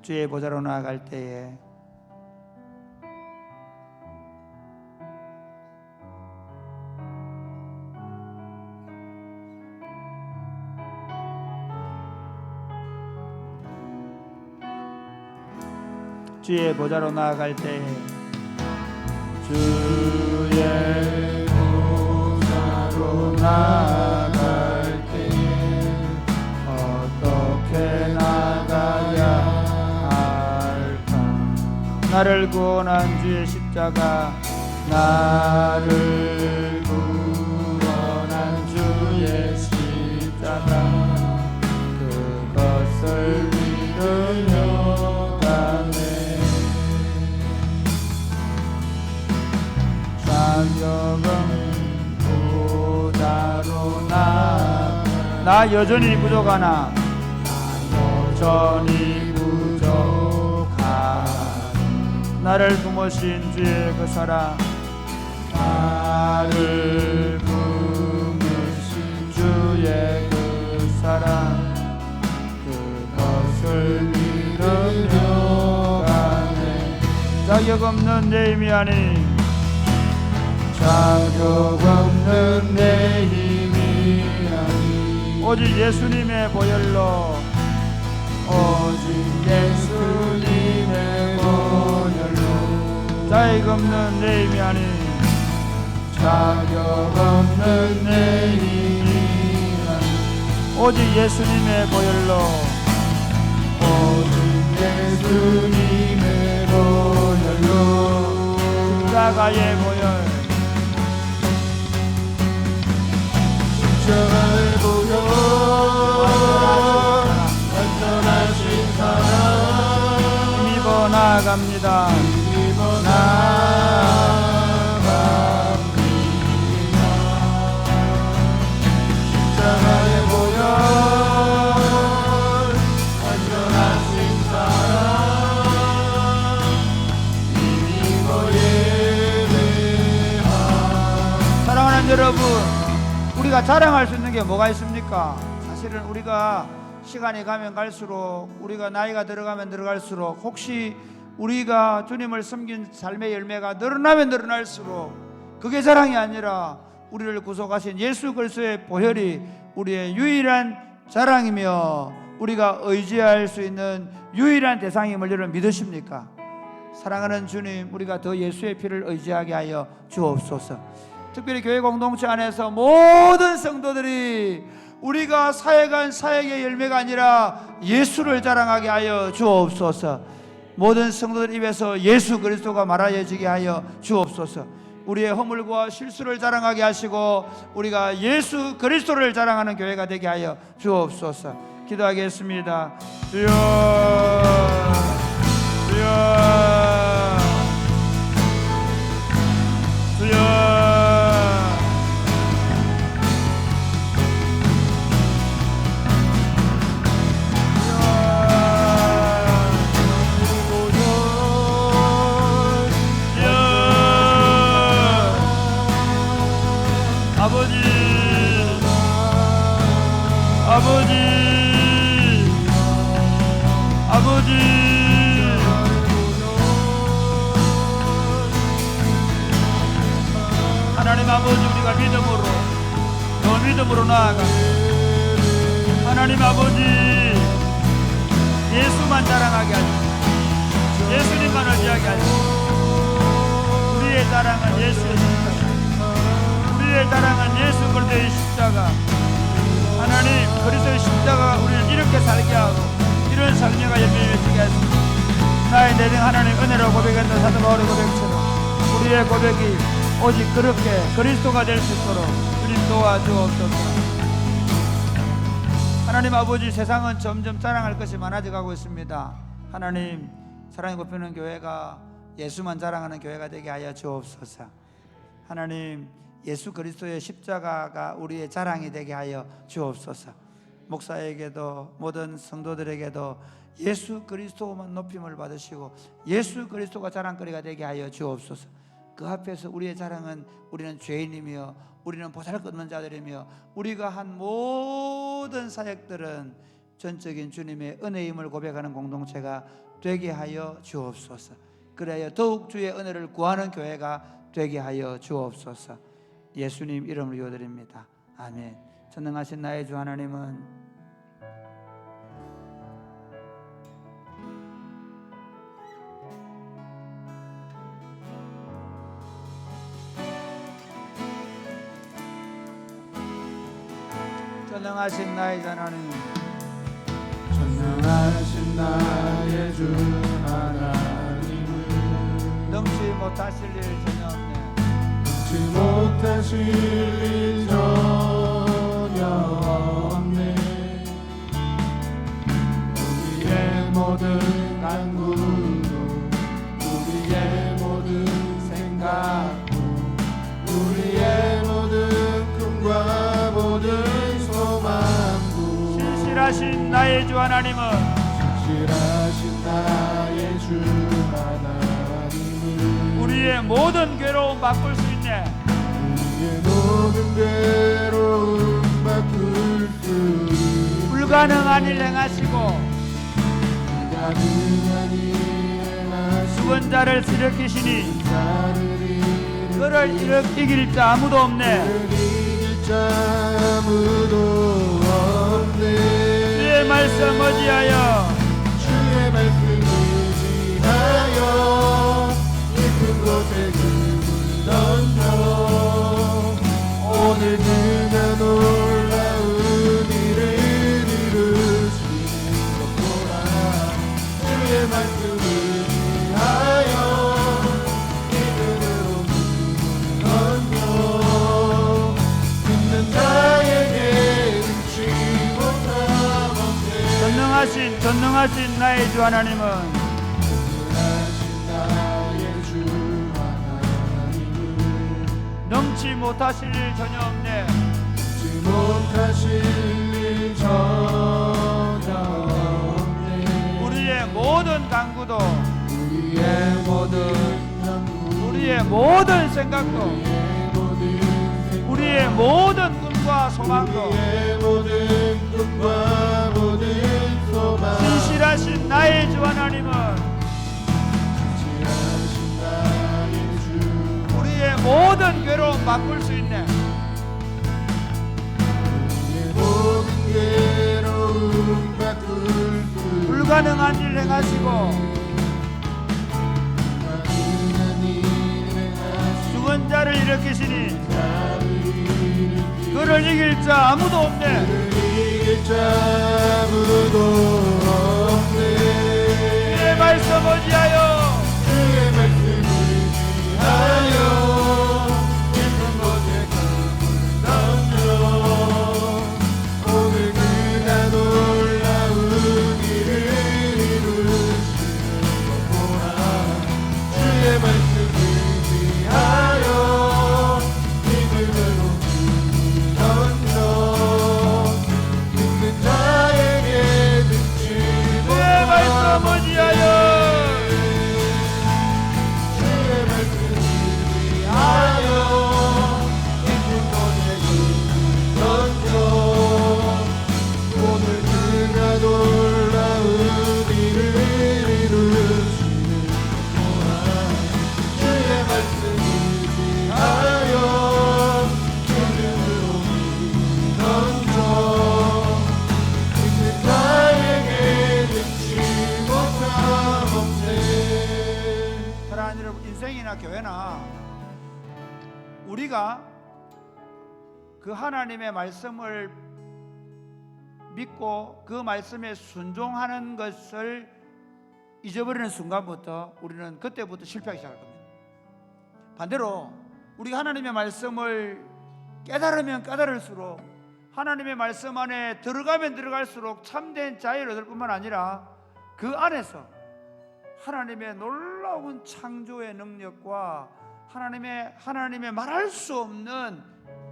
주의 보좌로 나아갈 때에 주의 보좌로 나아갈 때에 주의 보좌로 나아갈 때에 어떻게 나가야 할까? 나를 구원한 주의 십자가 나를 구원한 주의 십자가 그것을 믿으며 자격은 보다로 나 여전히 부족하나 나를 품으신 주의 그 사랑 나를 품으신 주의 그 사랑 그것을 믿으며 가네. 자격 없는 내 힘이 아닌 자격 없는 내 힘이 아닌 오직 예수님의 보혈로 오직 예수님의 보혈로 자격 없는 내 힘이 아닌 자격 없는 내 힘이 아닌 오직 예수님의 보혈로 오직 예수님의 보혈로 십자가의 보혈 십자가의 보혈 완전하신 사랑 힘입어 나아갑니다. 힘입어 나아갑니다. 십자가의 보혈 완전하신 사랑 힘입어 우리가 자랑할 수 있는 게 뭐가 있습니까? 사실은 우리가 시간이 가면 갈수록, 우리가 나이가 들어가면 들어갈수록, 혹시 우리가 주님을 섬긴 삶의 열매가 늘어나면 늘어날수록 그게 자랑이 아니라 우리를 구속하신 예수 그리스도의 보혈이 우리의 유일한 자랑이며 우리가 의지할 수 있는 유일한 대상임을 여러분 믿으십니까? 사랑하는 주님, 우리가 더 예수의 피를 의지하게 하여 주옵소서. 특별히 교회 공동체 안에서 모든 성도들이 우리가 사역한 사역의 열매가 아니라 예수를 자랑하게 하여 주옵소서. 모든 성도들 입에서 예수 그리스도가 말하여지게 하여 주옵소서. 우리의 허물과 실수를 자랑하게 하시고 우리가 예수 그리스도를 자랑하는 교회가 되게 하여 주옵소서. 기도하겠습니다. 주여, 주여, 주여. 아버지, 아버지, 아버지, 하나님 아버지, 우리가 믿음으로, 너 믿음으로 나아가. 하나님 아버지, 예수만 자랑하게 하시고 예수님만 의지하게 하시고 우리의 자랑은 예수의 십자가, 우리의 자랑은 예수 그리스도의 십자가. 하나님, 그리스도의 십자가가 우리를 이렇게 살게 하고 이런 삶녀가 열매를 맺게 하시고 나의 내등 하나님 은혜로 고백했던 사도 바울의 고백처럼 우리의 고백이 오직 그렇게 그리스도가 될 수 있도록 주님 도와주옵소서. 하나님 아버지, 세상은 점점 자랑할 것이 많아져 가고 있습니다. 하나님, 사랑이 굽히는 교회가 예수만 자랑하는 교회가 되게 하여 주옵소서. 하나님, 예수 그리스도의 십자가가 우리의 자랑이 되게 하여 주옵소서. 목사에게도 모든 성도들에게도 예수 그리스도만 높임을 받으시고 예수 그리스도가 자랑거리가 되게 하여 주옵소서. 그 앞에서 우리의 자랑은 우리는 죄인이며 우리는 보잘것없는 자들이며 우리가 한 모든 사역들은 전적인 주님의 은혜임을 고백하는 공동체가 되게 하여 주옵소서. 그래야 더욱 주의 은혜를 구하는 교회가 되게 하여 주옵소서. 예수님 이름으로 기도드립니다. 아멘. 전능하신 나의 주 하나님은 전능하신 나의 주 하나님, 전능하신 나의 주 하나님은 넘지 못하실 일 전혀 없네. 못하실 일 전혀 없네. 우리의 모든 간구도 우리의 모든 생각도 우리의 모든 꿈과 모든 소망도 신실하신 나의 주 하나님은 신실하신 나의 주 하나님은 우리의 모든 괴로움 바꿀 수 있네. 우리의 모든 괴로움 바꿀 수 있네. 불가능한 일 행하시고 불가능한 일 행하시고 죽은 자를 일으키시니 자를 일으키시니 그를 이길 자 아무도 없네. 그를 이길 자 아무도 없네. 주의 말씀 의지하여 주의 말씀 의지하여 깊은 곳에 그물 던져 오늘 그가 놀라운 일을 이루시는 것 보라. 주의 말씀 의지하여 믿음으로 그물 던져 믿는 자에게 능치 못함 없네. 전능하신 나의 주 하나님은 전능하신 나의 주 하나님은 넘지 못하실 일 전혀 없네. 넘지 못하실 일 전혀 없네. 우리의 모든 간구도 우리의 모든 간구 우리의 모든 생각도 우리의 모든 생각 우리의 모든 꿈과 꿈과 소망도 우리의 모든 꿈과 모든 소망 진실하신 나의 주 하나님은 진실하신 나의 주 우리의 모든 괴로움 바꿀 수 있네. 우리의 모든 괴로움 바꿀 수 불가능한 일 행하시고 죽은 자를 일으키시니 그를 이길 자 아무도 없네. 이길 자 아무도 없네. 주의 말씀 어지하여 주의 말씀을 지하여 깊은 곳에 꿈을 던져 오늘 그가 놀라운 일을 이루시는 것 보라. 주의 말씀을 지하여 믿음으로 꿈을 던져 믿는 자에게 득지 주의 말씀 어지하여 주의 말씀을 위하여 깊은 곳에 꿈을 던져 오늘 그가 놀라운 일을 이루시는 거라. 주의 말씀을 위하여 믿음으로 꿈을 던져 믿는 자에게 능치 못함 없네. 사랑하는 여러분, 인생이나 교회나 우리가 그 하나님의 말씀을 믿고 그 말씀에 순종하는 것을 잊어버리는 순간부터 우리는 그때부터 실패하기 시작할 겁니다. 반대로 우리가 하나님의 말씀을 깨달으면 깨달을수록 하나님의 말씀 안에 들어가면 들어갈수록 참된 자유를 얻을 뿐만 아니라 그 안에서 하나님의 놀라운 창조의 능력과 하나님의 말할 수 없는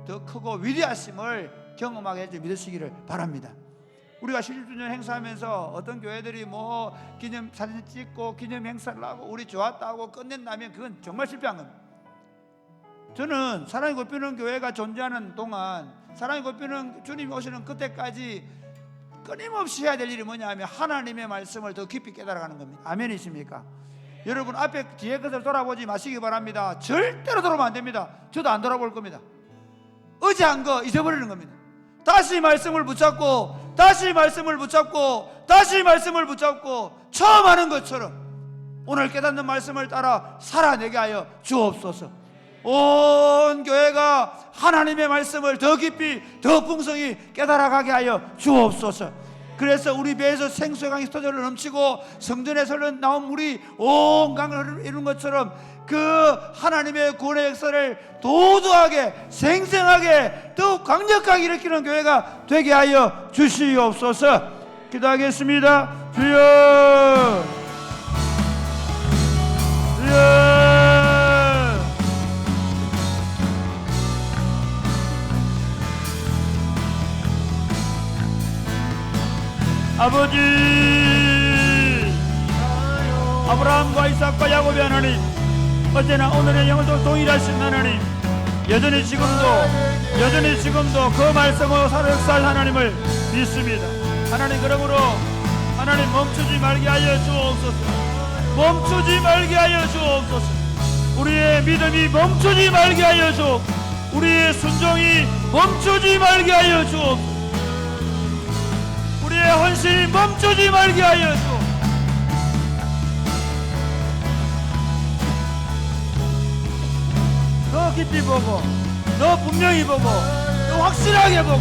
더 크고 위대하심을 경험하게 해주 믿으시기를 바랍니다. 우리가 70주년 행사하면서 어떤 교회들이 뭐 기념 사진 찍고 기념 행사를 하고 우리 좋았다고 끝낸다면 그건 정말 실패한 겁니다. 저는 사랑이 곱비는 교회가 존재하는 동안 사랑이 곱비는 주님이 오시는 그때까지 끊임없이 해야 될 일이 뭐냐 하면 하나님의 말씀을 더 깊이 깨달아가는 겁니다. 아멘이십니까? 여러분 앞에 뒤에 것을 돌아보지 마시기 바랍니다. 절대로 돌아보면 안 됩니다. 저도 안 돌아볼 겁니다. 어제 한 거 잊어버리는 겁니다. 다시 말씀을 붙잡고 다시 말씀을 붙잡고 다시 말씀을 붙잡고 처음 하는 것처럼 오늘 깨닫는 말씀을 따라 살아내게 하여 주옵소서. 온 교회가 하나님의 말씀을 더 깊이 더 풍성히 깨달아가게 하여 주옵소서. 그래서 우리 배에서 생수의 강이 터져서 넘치고 성전에서 나온 물이 온 강을 이룬 것처럼 그 하나님의 구원의 역사를 도도하게 생생하게 더욱 강력하게 일으키는 교회가 되게 하여 주시옵소서. 기도하겠습니다. 주여, 주여. 아버지, 아브라함과 이삭과 야곱의 하나님, 어제나 오늘의 영원토록 동일하신 하나님, 여전히 지금도 그 말씀으로 살아 역사할 하나님을 믿습니다. 하나님, 그러므로 하나님 멈추지 말게 하여 주옵소서. 멈추지 말게 하여 주옵소서. 우리의 믿음이 멈추지 말게 하여 주옵소서. 우리의 순종이 멈추지 말게 하여 주옵소서. 우리의 헌신이 멈추지 말게 하여 주옵소서. 더 깊이 보고 더 분명히 보고 더 확실하게 보고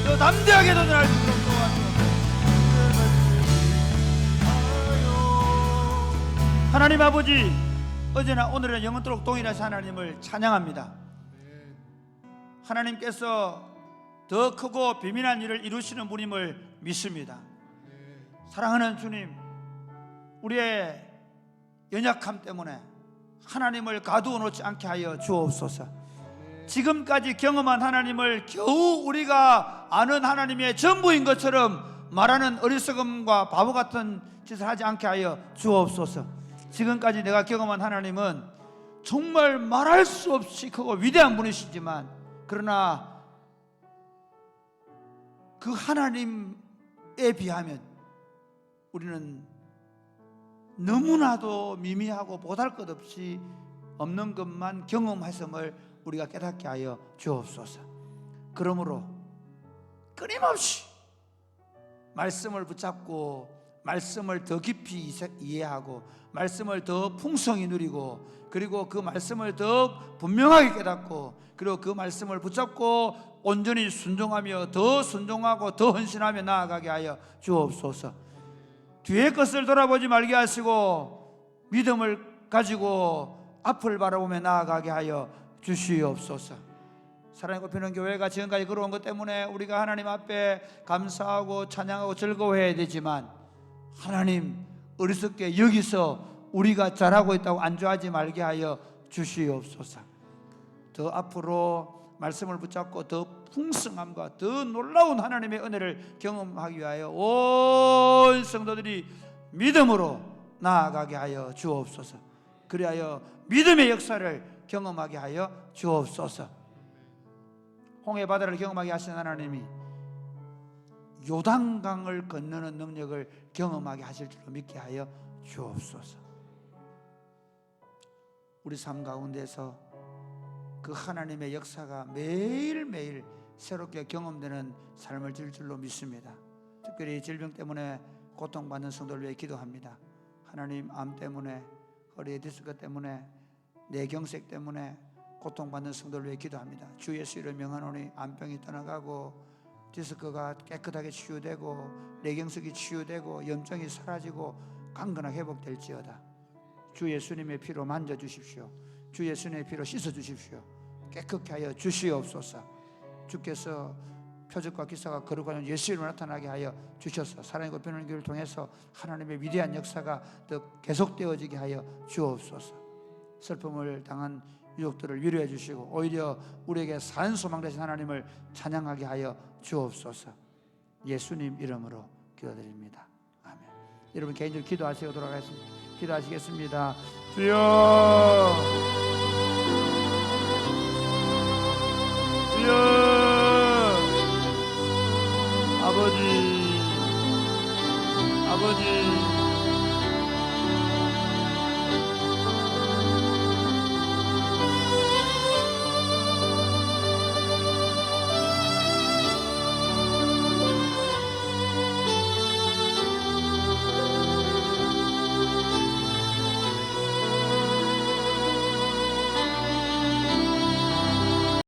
더 담대하게 도전할 수 있도록 도와주옵소서. 하나님 아버지, 어제나 오늘은 영원토록 동일하신 하나님을 찬양합니다. 하나님께서 더 크고 비밀한 일을 이루시는 분임을 믿습니다. 사랑하는 주님, 우리의 연약함 때문에 하나님을 가두어 놓지 않게 하여 주옵소서. 지금까지 경험한 하나님을 겨우 우리가 아는 하나님의 전부인 것처럼 말하는 어리석음과 바보 같은 짓을 하지 않게 하여 주옵소서. 지금까지 내가 경험한 하나님은 정말 말할 수 없이 크고 위대한 분이시지만, 그러나 그 하나님에 비하면 우리는 너무나도 미미하고 보잘것없이 없는 것만 경험했음을 우리가 깨닫게 하여 주옵소서. 그러므로 끊임없이 말씀을 붙잡고 말씀을 더 깊이 이해하고 말씀을 더 풍성히 누리고, 그리고 그 말씀을 더 분명하게 깨닫고, 그리고 그 말씀을 붙잡고 온전히 순종하며 더 순종하고 더 헌신하며 나아가게 하여 주옵소서. 뒤의 것을 돌아보지 말게 하시고 믿음을 가지고 앞을 바라보며 나아가게 하여 주시옵소서. 사랑의 꽃피는 교회가 지금까지 걸어온 것 때문에 우리가 하나님 앞에 감사하고 찬양하고 즐거워해야 되지만, 하나님 어리석게 여기서 우리가 잘하고 있다고 안주하지 말게 하여 주시옵소서. 더 앞으로 말씀을 붙잡고 더 풍성함과 더 놀라운 하나님의 은혜를 경험하기 위하여 온 성도들이 믿음으로 나아가게 하여 주옵소서. 그리하여 믿음의 역사를 경험하게 하여 주옵소서. 홍해 바다를 경험하게 하신 하나님이 요단강을 건너는 능력을 경험하게 하실 줄로 믿게 하여 주옵소서. 우리 삶 가운데서 그 하나님의 역사가 매일매일 새롭게 경험되는 삶을 질 줄로 믿습니다. 특별히 질병 때문에 고통받는 성도를 위해 기도합니다. 하나님, 암 때문에, 허리에 디스크 때문에, 뇌경색 때문에 고통받는 성도를 위해 기도합니다. 주 예수 이름으로 명하노니 암병이 떠나가고 디스크가 깨끗하게 치유되고 뇌경색이 치유되고 염증이 사라지고 강건하게 회복될지어다. 주 예수님의 피로 만져주십시오. 주 예수님의 피로 씻어주십시오. 깨끗게 하여 주시옵소서. 주께서 표적과 기사가 거룩한 예수 이름으로 나타나게 하여 주셔서 사랑의 꽃피우는 교회를 통해서 하나님의 위대한 역사가 더 계속되어지게 하여 주옵소서. 슬픔을 당한 유족들을 위로해 주시고 오히려 우리에게 산 소망 되신 하나님을 찬양하게 하여 주옵소서. 예수님 이름으로 기도드립니다. 아멘. 여러분 개인적으로 기도하시고 돌아가겠습니다. 기도하시겠습니다. 주여, 주여, 아버지, 아버지,